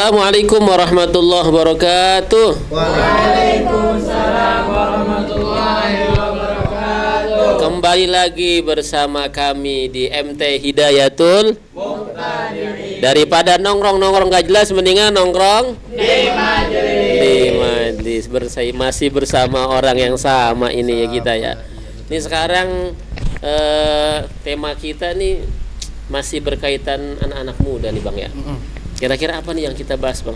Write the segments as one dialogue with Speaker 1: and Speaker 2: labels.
Speaker 1: Assalamualaikum warahmatullahi wabarakatuh.
Speaker 2: Waalaikumsalam warahmatullahi wabarakatuh.
Speaker 1: Kembali lagi bersama kami di MT Hidayatul
Speaker 2: Muqtadiin.
Speaker 1: Daripada nongkrong gak jelas, mendingan nongkrong
Speaker 2: Di majelis.
Speaker 1: di majlis. Masih bersama orang yang sama ini ya kita ya. Ini sekarang tema kita nih masih berkaitan anak-anak muda nih Bang ya. Kira-kira apa nih yang kita bahas Bang?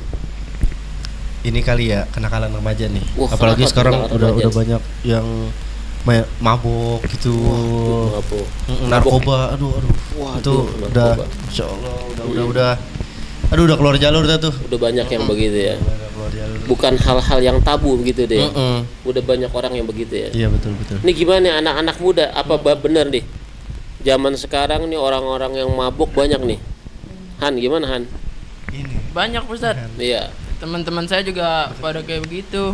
Speaker 3: Ini kali ya kenakalan remaja nih.
Speaker 1: Wah,
Speaker 3: apalagi
Speaker 1: kenapa
Speaker 3: sekarang
Speaker 1: kenakalan
Speaker 3: udah
Speaker 1: remaja?
Speaker 3: banyak yang mabuk gitu.
Speaker 1: Mabuk.
Speaker 3: Narkoba, aduh.
Speaker 1: Waduh,
Speaker 3: Itu
Speaker 1: narkoba.
Speaker 3: udah Insya Allah udah keluar jalur dah tuh.
Speaker 1: Udah banyak yang begitu ya.
Speaker 3: Udah keluar jalur.
Speaker 1: Bukan hal-hal yang tabu begitu deh.
Speaker 3: Mm-mm.
Speaker 1: Udah banyak orang yang begitu ya.
Speaker 3: Iya betul.
Speaker 1: Ini gimana anak-anak muda? Apa bener nih? Zaman sekarang nih orang-orang yang mabuk banyak nih. Han, gimana Han?
Speaker 3: Ini.
Speaker 4: Banyak Ustaz.
Speaker 1: Iya.
Speaker 4: Teman-teman saya juga pada kayak begitu.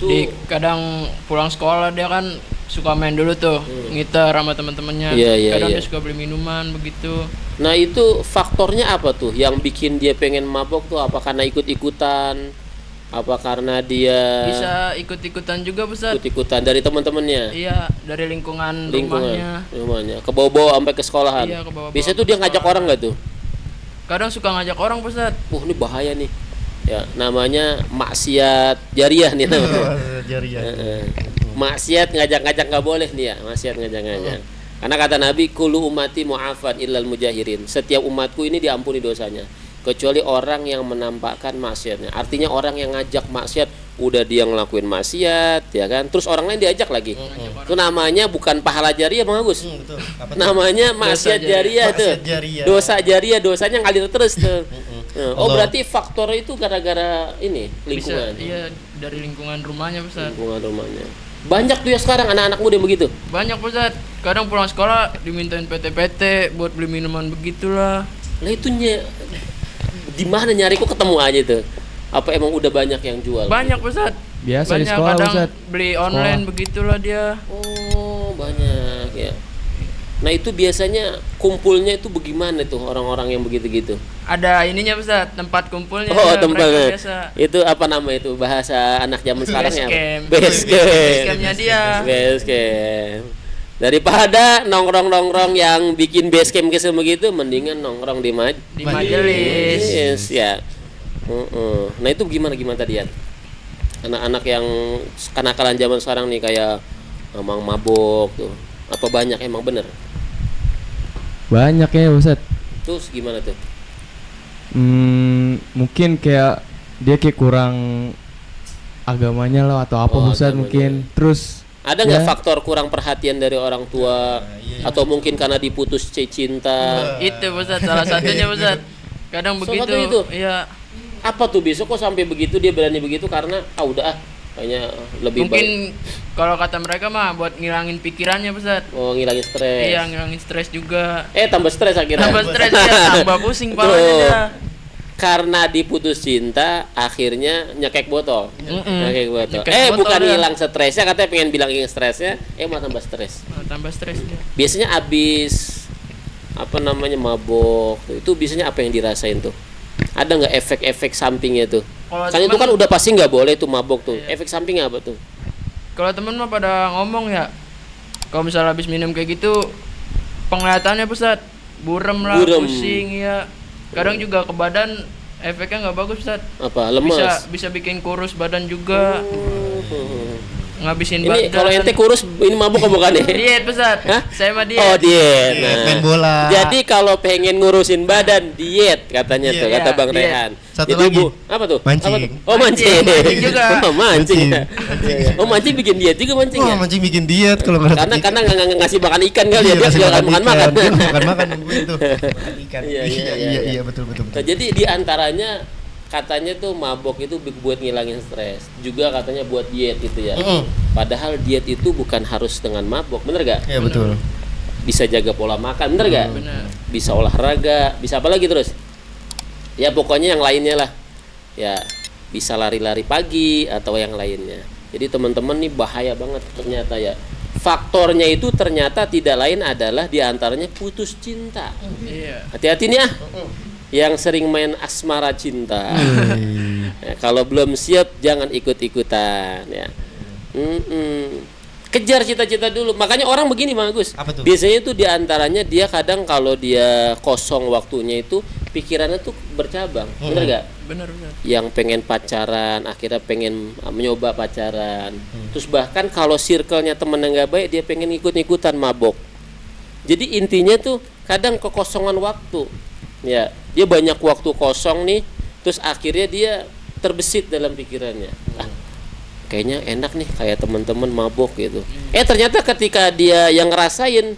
Speaker 1: Tuh.
Speaker 4: Di kadang pulang sekolah dia kan suka main dulu tuh, gitar sama teman-temannya.
Speaker 1: Iya,
Speaker 4: Kadang
Speaker 1: iya.
Speaker 4: dia suka beli minuman begitu.
Speaker 1: Nah itu faktornya apa tuh yang bikin dia pengen mabok tuh? Apa karena ikut-ikutan? Apa karena dia
Speaker 4: Bisa ikut-ikutan juga Ustaz.
Speaker 1: ikut-ikutan dari teman-temannya?
Speaker 4: Iya, dari lingkungan rumahnya.
Speaker 1: Rumahnya. Ke bawah-bawah sampai ke sekolahan.
Speaker 4: Iya, ke bawah-bawah
Speaker 1: Biasanya tuh
Speaker 4: ke
Speaker 1: dia ngajak
Speaker 4: sekolah.
Speaker 1: orang nggak tuh?
Speaker 4: Kadang suka ngajak orang Ustaz.
Speaker 1: Ini bahaya nih. Ya, namanya maksiat jariah nih namanya.
Speaker 3: Jariah.
Speaker 1: Maksiat ngajak-ngajak nggak boleh nih ya, maksiat ngajak-ngajak. Karena kata Nabi, kullu ummati mu'afan illal mujahirin. Setiap umatku ini diampuni dosanya, kecuali orang yang menampakkan maksiatnya. Artinya orang yang ngajak maksiat, udah dia ngelakuin maksiat, ya kan? Terus orang lain diajak lagi. Itu namanya bukan pahala jariah, Bang Agus.
Speaker 3: Betul. Apa tuh?
Speaker 1: Namanya maksiat jariah tuh.
Speaker 3: Maksiat jariah.
Speaker 1: Dosa jariah, dosanya ngalir terus tuh. Oh,
Speaker 3: Allah.
Speaker 1: berarti faktor itu gara-gara ini lingkungan.
Speaker 4: Bisa iya dari lingkungan rumahnya Ustaz.
Speaker 1: Lingkungan rumahnya. Banyak tuh ya sekarang anak-anak muda yang begitu.
Speaker 4: Banyak Ustaz. Kadang pulang sekolah dimintain PT-PT buat beli minuman begitulah.
Speaker 1: Lah itu di mana nyari kok ketemu aja tuh. Apa emang udah banyak yang jual?
Speaker 4: Banyak Ustaz.
Speaker 5: Biasa di
Speaker 4: Banyak
Speaker 5: sekolah,
Speaker 4: kadang
Speaker 5: Ustaz.
Speaker 4: beli online begitulah dia.
Speaker 1: Oh, banyak ya. Nah, itu biasanya kumpulnya itu bagaimana tuh orang-orang yang begitu-gitu?
Speaker 4: Ada ininya Ustaz, tempat kumpulnya.
Speaker 1: Oh,
Speaker 4: mereka
Speaker 1: tempatnya.
Speaker 4: biasa.
Speaker 1: Itu apa nama itu? Bahasa anak zaman sekarang ya?
Speaker 4: Camp.
Speaker 1: Base camp.
Speaker 4: Base campnya dia.
Speaker 1: Base camp. Daripada nongkrong-nongkrong yang bikin base camp kesel begitu, mendingan nongkrong di
Speaker 4: Di majelis.
Speaker 1: Yes, ya. Nah itu gimana tadi ya? Anak-anak yang kenakalan zaman sekarang nih kayak emang mabok tuh. Apa banyak emang bener?
Speaker 5: Banyak ya Ustaz.
Speaker 1: Terus gimana tuh?
Speaker 5: Mungkin kayak dia kayak kurang agamanya lah atau apa
Speaker 1: Oh,
Speaker 5: Ustaz
Speaker 1: agamanya.
Speaker 5: mungkin. Terus
Speaker 1: Ada nggak
Speaker 5: ya,
Speaker 1: faktor kurang perhatian dari orang tua? Atau mungkin karena diputus cinta?
Speaker 4: Itu Ustaz, salah satunya Ustaz. Kadang
Speaker 1: Salah
Speaker 4: begitu.
Speaker 1: satu itu?
Speaker 4: Iya.
Speaker 1: Apa tuh besok kok sampai begitu dia berani begitu karena kayaknya lebih
Speaker 4: Mungkin kalau kata mereka mah buat ngilangin pikirannya Ustaz.
Speaker 1: ngilangin stres.
Speaker 4: Iya, ngilangin stres juga.
Speaker 1: Tambah stres akhirnya.
Speaker 4: Tambah stres ya, tambah pusing palanya
Speaker 1: Tuh.
Speaker 4: dia.
Speaker 1: Karena diputus cinta akhirnya nyekek botol. Nyekek botol.
Speaker 4: Nyekek botol
Speaker 1: Bukan
Speaker 4: dia.
Speaker 1: hilang stresnya, katanya pengen bilangin stresnya, malah tambah stres.
Speaker 4: Tambah stres dia.
Speaker 1: Biasanya abis mabok itu biasanya apa yang dirasain tuh? Ada nggak efek-efek sampingnya tuh?
Speaker 4: Kalau
Speaker 1: Kan itu
Speaker 4: temen-
Speaker 1: kan udah pasti nggak boleh tuh mabok tuh. Efek sampingnya apa tuh?
Speaker 4: Kalau temen mah pada ngomong ya, kalau misalnya habis minum kayak gitu, penglihatannya Ustaz, buram lah,
Speaker 1: Buram.
Speaker 4: pusing ya. Kadang juga ke badan efeknya nggak bagus Ustaz.
Speaker 1: Apa? Lemas.
Speaker 4: Bisa bikin kurus badan juga, ngabisin
Speaker 1: Ini
Speaker 4: badan.
Speaker 1: kalau ente kurus ini mabuk apa bukan ya?
Speaker 4: Diet Ustaz.
Speaker 1: Hah?
Speaker 4: Saya mah diet.
Speaker 1: Oh diet.
Speaker 3: Main bola.
Speaker 1: Jadi kalau pengen ngurusin badan diet katanya
Speaker 3: Iya,
Speaker 1: tuh kata
Speaker 4: iya,
Speaker 1: Bang
Speaker 4: diet.
Speaker 1: Rehan.
Speaker 3: Satu
Speaker 1: Jadi
Speaker 3: lagi.
Speaker 1: apa tuh?
Speaker 3: Mancing.
Speaker 1: Apa tuh? Oh mancing.
Speaker 4: Mancing juga.
Speaker 1: Oh mancing.
Speaker 3: Mancing.
Speaker 1: Ya. Oh mancing bikin diet juga mancing
Speaker 3: Wah,
Speaker 1: ya?
Speaker 3: mancing bikin diet kalau nggak
Speaker 1: Karena nggak ngasih makan ikan kali ya, dia
Speaker 3: kasih
Speaker 1: silakan makan.
Speaker 3: Dia makan nungguin tuh. Makan ikan.
Speaker 1: Iya.
Speaker 3: Iya, betul.
Speaker 1: Nah, jadi di antaranya katanya tuh mabok itu buat ngilangin stres, juga katanya buat diet gitu ya. Padahal diet itu bukan harus dengan mabok, bener gak?
Speaker 3: Iya, betul.
Speaker 1: Bisa jaga pola makan, bener gak?
Speaker 4: Benar.
Speaker 1: Bisa olahraga, bisa apa lagi terus? Ya pokoknya yang lainnya lah. Ya bisa lari-lari pagi atau yang lainnya. Jadi teman-teman nih bahaya banget ternyata ya. Faktornya itu ternyata tidak lain adalah diantaranya putus cinta.
Speaker 4: Iya.
Speaker 1: Hati-hati nih ah. yang sering main asmara cinta. Ya, kalau belum siap jangan ikut-ikutan ya. Kejar cita-cita dulu. Makanya orang begini Bang Agus.
Speaker 3: Apa tuh?
Speaker 1: Biasanya tuh diantaranya dia kadang kalau dia kosong waktunya itu pikirannya tuh bercabang. Bener gak?
Speaker 4: Bener.
Speaker 1: Yang pengen pacaran, akhirnya pengen mencoba pacaran. Terus bahkan kalau circle-nya temen yang gak baik, dia pengen ikut-ikutan mabok. Jadi intinya tuh kadang kekosongan waktu. Ya, dia banyak waktu kosong nih, terus akhirnya dia terbesit dalam pikirannya. Kayaknya enak nih kayak teman-teman mabok gitu. Ternyata ketika dia yang ngerasain,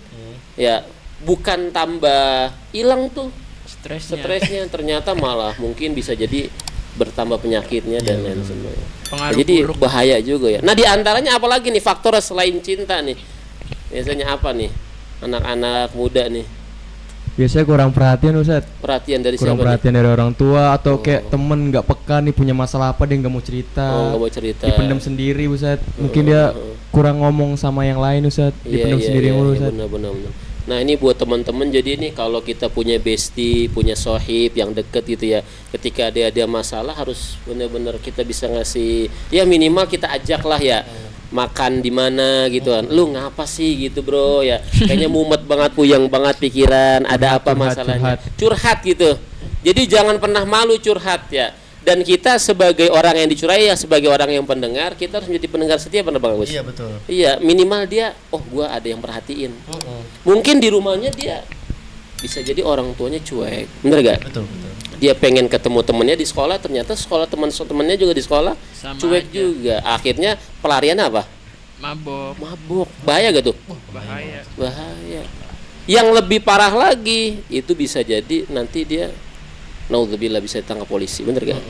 Speaker 1: ya bukan tambah hilang tuh stresnya, ternyata malah mungkin bisa jadi bertambah penyakitnya dan lain sebagainya. Jadi
Speaker 4: buruk.
Speaker 1: bahaya juga ya. Nah di antaranya apalagi nih faktor selain cinta nih? Biasanya apa nih anak-anak muda nih?
Speaker 5: Biasanya kurang perhatian Ustaz.
Speaker 1: Perhatian dari
Speaker 5: Kurang
Speaker 1: siapa
Speaker 5: perhatian dari orang tua atau kayak temen nggak peka nih punya masalah apa dia nggak mau cerita.
Speaker 1: nih? Nggak mau cerita.
Speaker 5: Dipendam sendiri Ustaz. Mungkin dia kurang ngomong sama yang lain Ustaz. Dipendam sendiri mulu Ustaz.
Speaker 1: Benar. Nah ini buat teman-teman, jadi ini kalau kita punya bestie, punya sohib yang deket gitu ya, ketika ada masalah harus benar-benar kita bisa ngasih, ya minimal kita ajak lah ya makan di mana gitu kan. Lu ngapa sih gitu bro ya, kayaknya mumet banget, puyeng banget pikiran, ada apa masalahnya, curhat gitu. Jadi jangan pernah malu curhat ya. Dan kita sebagai orang yang dicurahi ya, sebagai orang yang pendengar, kita harus menjadi pendengar setia, benar Bang Agus?
Speaker 3: Iya betul.
Speaker 1: Iya, minimal dia, oh gua ada yang perhatiin. Mungkin di rumahnya dia bisa jadi orang tuanya cuek, bener gak?
Speaker 3: Betul.
Speaker 1: Dia pengen ketemu temennya di sekolah, ternyata sekolah teman-temannya juga di sekolah
Speaker 4: Sama
Speaker 1: cuek
Speaker 4: aja.
Speaker 1: juga. Akhirnya pelarian apa?
Speaker 4: Mabok.
Speaker 1: Bahaya gak tuh? Bahaya. Yang lebih parah lagi, itu bisa jadi nanti dia naudzubillah bisa ditangkap polisi, bener gak?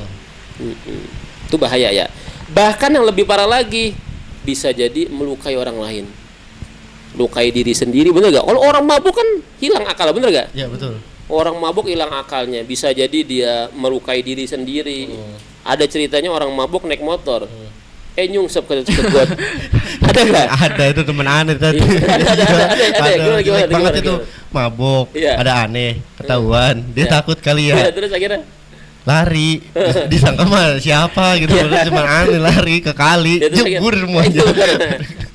Speaker 1: Itu bahaya ya. Bahkan yang lebih parah lagi, bisa jadi melukai orang lain, melukai diri sendiri, bener gak? Kalau orang mabuk kan hilang akal, bener gak?
Speaker 3: Iya betul.
Speaker 1: Orang mabuk hilang akalnya, bisa jadi dia melukai diri sendiri. Ada ceritanya orang mabuk naik motor, nyungsep ke buat. Ada nggak?
Speaker 3: Ada itu temen aneh tadi.
Speaker 1: Ada. Gimana?
Speaker 3: Banget itu mabok.
Speaker 1: Iya.
Speaker 3: Ada aneh, ketahuan. Dia
Speaker 1: Iya.
Speaker 3: takut kali
Speaker 1: Ya,
Speaker 3: ya.
Speaker 1: terus akhirnya
Speaker 3: Lari. Disangka mah siapa gitu. Padahal cuma aneh lari ke kali.
Speaker 1: dia terus
Speaker 3: Jebur
Speaker 1: akhirnya-
Speaker 3: semuanya.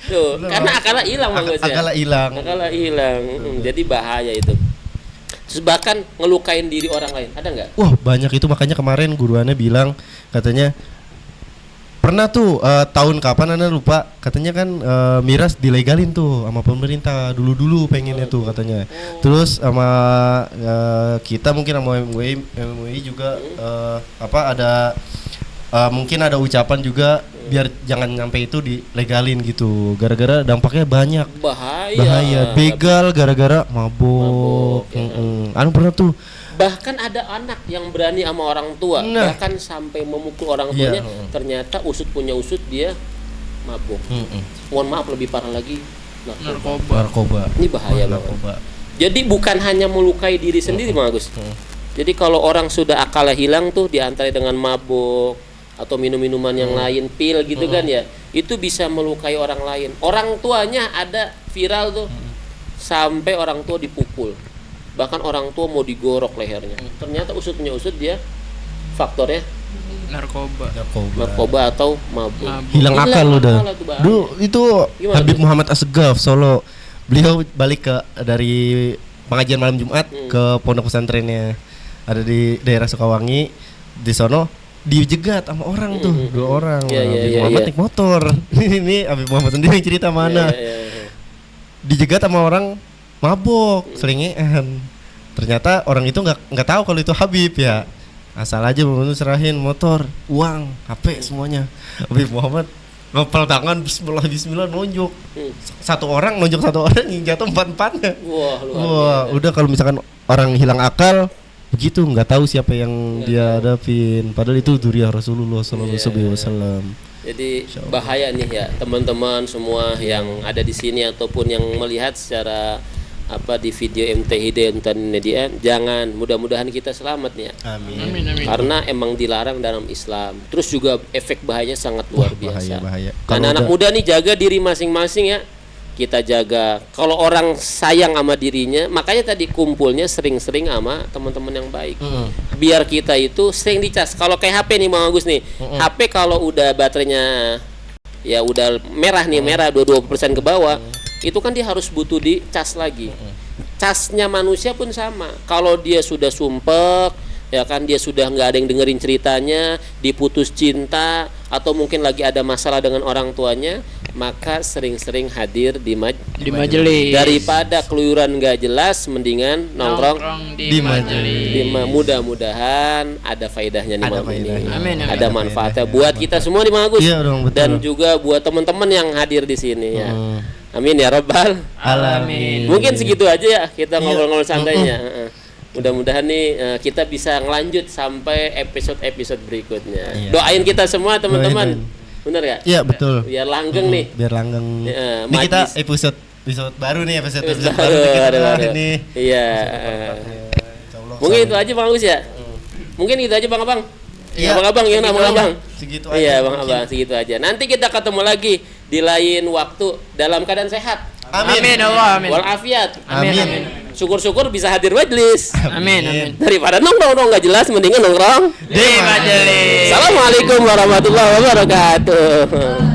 Speaker 1: Tuh, karena akalnya hilang Bang Gus ya.
Speaker 3: Akalnya hilang.
Speaker 1: Akalnya hilang. Jadi bahaya itu. Terus bahkan ngelukain diri orang lain, ada nggak?
Speaker 3: Wah banyak itu, makanya kemarin guruannya bilang katanya pernah tuh tahun kapan Anda lupa, katanya kan miras dilegalin tuh sama pemerintah dulu pengennya tuh katanya. Terus sama kita mungkin sama MUI juga ada mungkin ada ucapan juga biar jangan nyampe itu dilegalin gitu, gara-gara dampaknya banyak. Bahaya begal gara-gara mabuk. Anu pernah tuh
Speaker 1: Bahkan ada anak yang berani sama orang tua,
Speaker 3: Nah.
Speaker 1: bahkan sampai memukul orang tuanya.
Speaker 3: Iya.
Speaker 1: Ternyata usut punya usut, dia mabuk. Mohon maaf, lebih parah lagi
Speaker 3: narkoba.
Speaker 1: Ini bahaya banget.
Speaker 3: Narkoba.
Speaker 1: Jadi bukan hanya melukai diri sendiri Bang Agus. Jadi kalau orang sudah akalnya hilang tuh, diantara dengan mabuk atau minum-minuman yang lain, pil gitu kan ya, itu bisa melukai orang lain. Orang tuanya ada viral tuh, sampai orang tua dipukul, bahkan orang tua mau digorok lehernya. Ternyata usut punya usut, dia faktornya narkoba atau mabuk.
Speaker 3: Hilang akal udah.
Speaker 1: tuh, bahaya.
Speaker 3: Dulu itu
Speaker 1: Gimana
Speaker 3: Habib
Speaker 1: tuh?
Speaker 3: Muhammad Assegaf Solo. Beliau balik dari pengajian malam Jumat ke pondok pesantrennya ada di daerah Sukawangi. Di sono dijegat sama orang tuh, 2 orang.
Speaker 1: Iya,
Speaker 3: Habib
Speaker 1: iya,
Speaker 3: Muhammad
Speaker 1: iya.
Speaker 3: naik motor. Ini Habib Muhammad sendiri yang cerita mana.
Speaker 1: Iya.
Speaker 3: Dijegat sama orang mabok, selingean. Ternyata orang itu nggak tahu kalau itu Habib ya. Asal aja mau serahin motor, uang, HP semuanya. Habib Muhammad ngepel tangan, bismillah nunjuk. Satu orang nunjuk satu orang, yang jatuh 4-4-nya.
Speaker 1: Wah, luar
Speaker 3: Wah,
Speaker 1: biasa.
Speaker 3: udah kalau misalkan orang hilang akal begitu, nggak tahu siapa yang dia hadapin. Padahal itu dzurriyyah Rasulullah sallallahu alaihi wasallam.
Speaker 1: Jadi bahaya nih ya teman-teman semua yang ada di sini ataupun yang melihat secara di video MT Hidayah dan Media, jangan, mudah-mudahan kita selamat nih ya.
Speaker 3: Amin.
Speaker 1: Karena emang dilarang dalam Islam. Terus juga efek bahayanya sangat luar biasa.
Speaker 3: Bahaya.
Speaker 1: Karena anak muda nih jaga diri masing-masing ya. kita jaga. Kalau orang sayang sama dirinya, makanya tadi kumpulnya sering-sering sama teman-teman yang baik. Biar kita itu sering dicas. Kalau kayak HP nih Bang Agus nih, HP kalau udah baterainya ya udah merah nih, merah 22% ke bawah, itu kan dia harus butuh dicas lagi. Casnya manusia pun sama. Kalau dia sudah sumpek, ya kan, dia sudah nggak ada yang dengerin ceritanya, diputus cinta, atau mungkin lagi ada masalah dengan orang tuanya, maka sering-sering hadir di
Speaker 4: majelis.
Speaker 1: Daripada keluyuran nggak jelas, mendingan nongkrong
Speaker 4: di majelis.
Speaker 1: Mudah-mudahan ada faedahnya nih malam ini.
Speaker 4: Amin, amin.
Speaker 1: Ada manfaatnya buat kita semua nih Bang Agus.
Speaker 3: Iya dong, betul.
Speaker 1: Dan juga buat teman-teman yang hadir di sini ya. Amin ya Rabbal
Speaker 3: Alamin.
Speaker 1: Mungkin segitu aja ya kita ngobrol-ngobrol santainya. Mudah-mudahan nih kita bisa ngelanjut sampai episode-episode berikutnya.
Speaker 3: Iya.
Speaker 1: Doain kita semua teman-teman.
Speaker 3: Doain.
Speaker 1: Bener gak?
Speaker 3: Iya betul.
Speaker 1: Biar langgeng nih.
Speaker 3: Biar langgeng.
Speaker 1: Ya,
Speaker 3: Ini kita
Speaker 1: majlis.
Speaker 3: episode baru nih, episode
Speaker 1: Baru,
Speaker 3: baru kita
Speaker 1: baru.
Speaker 3: ini.
Speaker 1: Iya.
Speaker 3: Insyaallah.
Speaker 1: Mungkin itu aja Bang Agus ya. Mungkin itu aja Bang Abang.
Speaker 3: Iya.
Speaker 1: Abang yang nama Abang.
Speaker 3: Segitu aja.
Speaker 1: Iya Bang Abang, segitu aja. Nanti kita ketemu lagi di lain waktu dalam keadaan sehat.
Speaker 4: Amin Allah, amin.
Speaker 1: Walafiat.
Speaker 4: Amin,
Speaker 3: Amin.
Speaker 4: amin.
Speaker 1: Syukur-syukur bisa hadir majelis.
Speaker 4: Amin, amin.
Speaker 1: Daripada nongkrong nggak jelas, mendingan nongkrong
Speaker 4: Di majelis.
Speaker 1: Assalamualaikum warahmatullahi wabarakatuh.